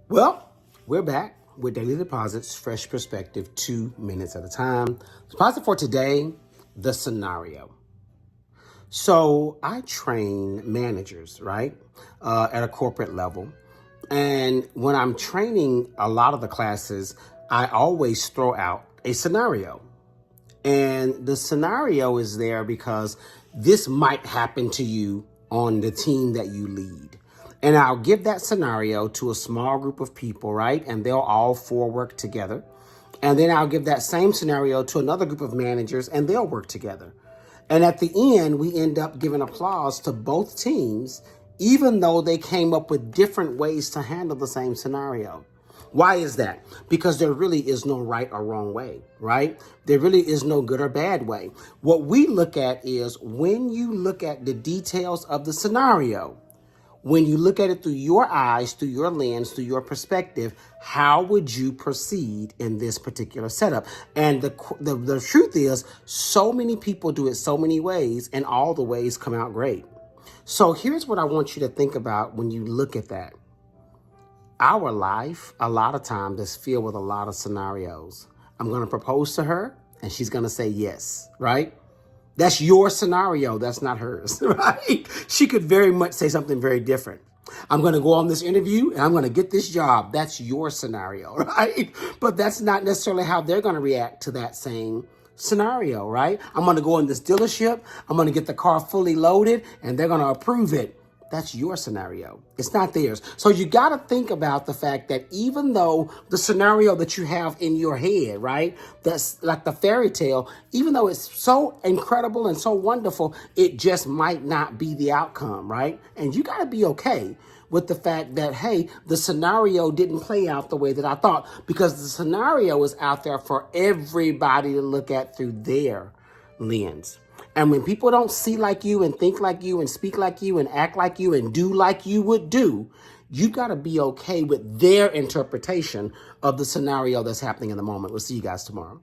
Well, we're back with Daily Deposits, fresh perspective, 2 minutes at a time. Deposit for today, the scenario. So I train managers, right, at a corporate level. And when I'm training a lot of the classes, I always throw out a scenario. And the scenario is there because this might happen to you on the team that you lead. And I'll give that scenario to a small group of people, right? And they'll all four work together. And then I'll give that same scenario to another group of managers and they'll work together. And at the end, we end up giving applause to both teams, even though they came up with different ways to handle the same scenario. Why is that? Because there really is no right or wrong way, right? There really is no good or bad way. What we look at is when you look at the details of the scenario, when you look at it through your eyes, through your lens, through your perspective, how would you proceed in this particular setup? And the truth is, so many people do it so many ways, and all the ways come out great. So here's what I want you to think about when you look at that. Our life, a lot of times, is filled with a lot of scenarios. I'm going to propose to her, and she's going to say yes, right? That's your scenario. That's not hers, right? She could very much say something very different. I'm going to go on this interview and I'm going to get this job. That's your scenario, right? But that's not necessarily how they're going to react to that same scenario, right? I'm going to go in this dealership. I'm going to get the car fully loaded and they're going to approve it. That's your scenario. It's not theirs. So you got to think about the fact that even though the scenario that you have in your head, right, that's like the fairy tale, even though it's so incredible and so wonderful, it just might not be the outcome, right? And you got to be okay with the fact that, hey, the scenario didn't play out the way that I thought, because the scenario is out there for everybody to look at through their lens. And when people don't see like you and think like you and speak like you and act like you and do like you would do, you got to be okay with their interpretation of the scenario that's happening in the moment. We'll see you guys tomorrow.